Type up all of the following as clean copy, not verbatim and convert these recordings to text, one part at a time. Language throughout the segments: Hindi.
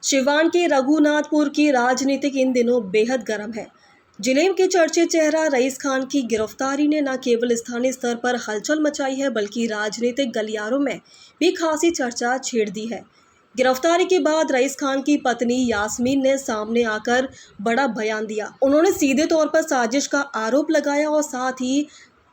सिवान के रघुनाथपुर की राजनीतिक इन दिनों बेहद गर्म है। जिले के चर्चित चेहरा रईस खान की गिरफ्तारी ने न केवल स्थानीय स्तर पर हलचल मचाई है बल्कि राजनीतिक गलियारों में भी खासी चर्चा छेड़ दी है। गिरफ्तारी के बाद रईस खान की पत्नी यास्मीन ने सामने आकर बड़ा बयान दिया। उन्होंने सीधे तौर पर साजिश का आरोप लगाया और साथ ही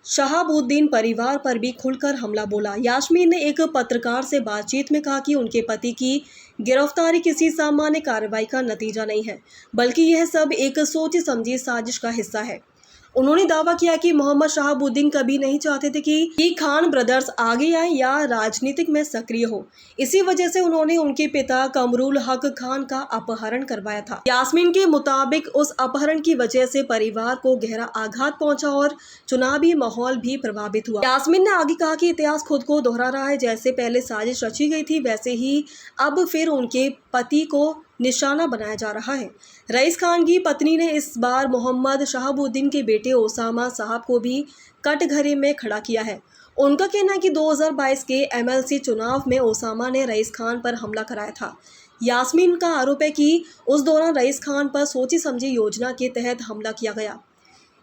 शहाबुद्दीन परिवार पर भी खुलकर हमला बोला। यास्मीन ने एक पत्रकार से बातचीत में कहा कि उनके पति की गिरफ्तारी किसी सामान्य कार्रवाई का नतीजा नहीं है, बल्कि यह सब एक सोची समझी साजिश का हिस्सा है। उन्होंने दावा किया कि मोहम्मद शहाबुद्दीन कभी नहीं चाहते थे कि खान ब्रदर्स आगे आए या राजनीतिक में सक्रिय हो। इसी वजह से उन्होंने उनके पिता कमरुल हक खान का अपहरण करवाया था। यास्मीन के मुताबिक उस अपहरण की वजह से परिवार को गहरा आघात पहुंचा और चुनावी माहौल भी प्रभावित हुआ। यास्मीन ने आगे कहा कि इतिहास खुद को दोहरा रहा है। जैसे पहले साजिश रची गई थी, वैसे ही अब फिर उनके पति को निशाना बनाया जा रहा है। रईस खान की पत्नी ने इस बार मोहम्मद शहाबुद्दीन के बेटे ओसामा साहब को भी कटघरे में खड़ा किया है। उनका कहना है कि 2022 के एमएलसी चुनाव में ओसामा ने रईस खान पर हमला कराया था। यास्मीन का आरोप है कि उस दौरान रईस खान पर सोची समझी योजना के तहत हमला किया गया,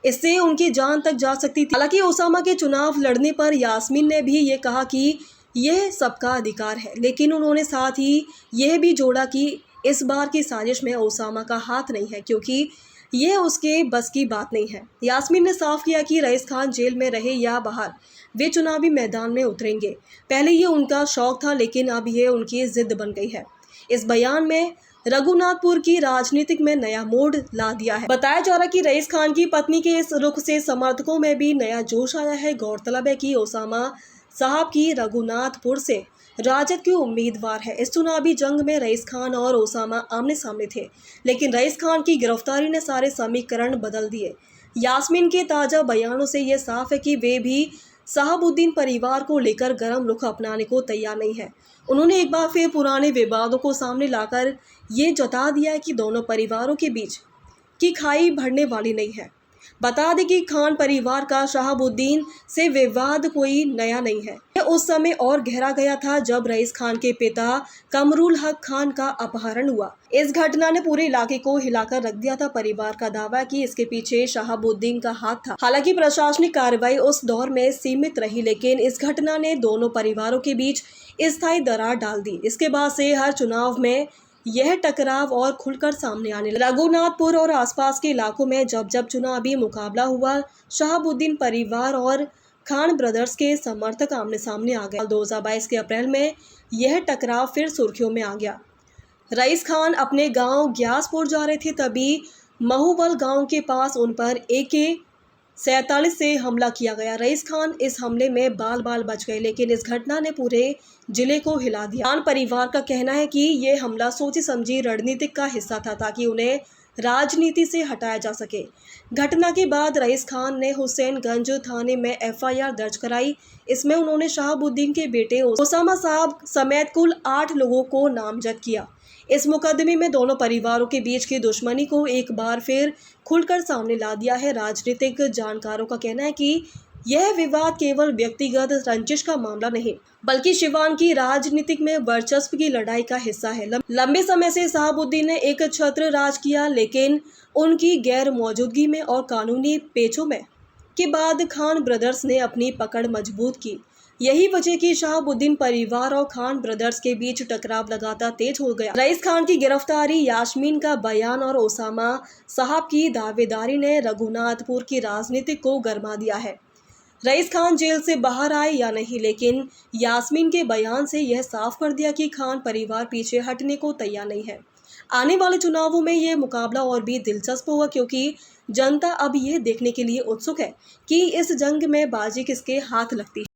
इससे उनकी जान तक जा सकती थी। हालांकि ओसामा के चुनाव लड़ने पर यास्मीन ने भी ये कहा कि यह सबका अधिकार है, लेकिन उन्होंने साथ ही यह भी जोड़ा कि इस बार की साजिश में ओसामा का हाथ नहीं है, क्योंकि यह उसके बस की बात नहीं है। यास्मीन ने साफ किया कि रईस खान जेल में रहे या बाहर, वे चुनावी मैदान में उतरेंगे। पहले ये उनका शौक था, लेकिन अब ये उनकी जिद बन गई है। इस बयान में रघुनाथपुर की राजनीतिक में नया मोड़ ला दिया है। बताया जा रहा है कि रईस खान की पत्नी के इस रुख से समर्थकों में भी नया जोश आया है। गौरतलब है कि ओसामा साहब की रघुनाथपुर से राजद के उम्मीदवार है। इस चुनावी जंग में रईस खान और ओसामा आमने सामने थे, लेकिन रईस खान की गिरफ्तारी ने सारे समीकरण बदल दिए। यास्मीन के ताजा बयानों से यह साफ है कि वे भी शहाबुद्दीन परिवार को लेकर गर्म रुख अपनाने को तैयार नहीं है। उन्होंने एक बार फिर पुराने विवादों को सामने लाकर ये जता दिया है कि दोनों परिवारों के बीच की खाई भरने वाली नहीं है। बता दें कि खान परिवार का शहाबुद्दीन से विवाद कोई नया नहीं है। यह उस समय और गहरा गया था जब रईस खान के पिता कमरुल हक खान का अपहरण हुआ। इस घटना ने पूरे इलाके को हिलाकर रख दिया था। परिवार का दावा है कि इसके पीछे शहाबुद्दीन का हाथ था। हालांकि प्रशासनिक कार्रवाई उस दौर में सीमित रही, लेकिन इस घटना ने दोनों परिवारों के बीच स्थायी दरार डाल दी। इसके बाद से हर चुनाव में यह टकराव और खुलकर सामने आने लगा। रघुनाथपुर और आसपास के इलाकों में जब जब चुनावी मुकाबला हुआ, शहाबुद्दीन परिवार और खान ब्रदर्स के समर्थक आमने सामने आ गए। 2022 के अप्रैल में यह टकराव फिर सुर्खियों में आ गया। रईस खान अपने गांव ग्यासपुर जा रहे थे, तभी महुबल गांव के पास उन पर AK-47 से हमला किया गया। रईस खान इस हमले में बाल बाल बच गए, लेकिन इस घटना ने पूरे जिले को हिला दिया। खान परिवार का कहना है कि ये हमला सोची समझी रणनीतिक का हिस्सा था, ताकि उन्हें राजनीति से हटाया जा सके। घटना के बाद रईस खान ने हुसैनगंज थाने में FIR दर्ज कराई। इसमें उन्होंने शहाबुद्दीन के बेटे ओसामा साहब समेत कुल 8 लोगों को नामजद किया। इस मुकदमे में दोनों परिवारों के बीच की दुश्मनी को एक बार फिर खुलकर सामने ला दिया है। राजनीतिक जानकारों का कहना है कि यह विवाद केवल व्यक्तिगत रंजिश का मामला नहीं, बल्कि सिवान की राजनीतिक में वर्चस्व की लड़ाई का हिस्सा है। लंबे समय से शहाबुद्दीन ने एक छत्र राज किया, लेकिन उनकी गैर मौजूदगी में और कानूनी पेचों में के बाद खान ब्रदर्स ने अपनी पकड़ मजबूत की। यही वजह कि शहाबुद्दीन परिवार और खान ब्रदर्स के बीच टकराव लगातार तेज हो गया। रईस खान की गिरफ्तारी, यास्मीन का बयान और ओसामा साहब की दावेदारी ने रघुनाथपुर की राजनीति को गरमा दिया है। रईस खान जेल से बाहर आए या नहीं, लेकिन यास्मीन के बयान से यह साफ कर दिया कि खान परिवार पीछे हटने को तैयार नहीं है। आने वाले चुनावों में यह मुकाबला और भी दिलचस्प होगा, क्योंकि जनता अब यह देखने के लिए उत्सुक है कि इस जंग में बाजी किसके हाथ लगती है।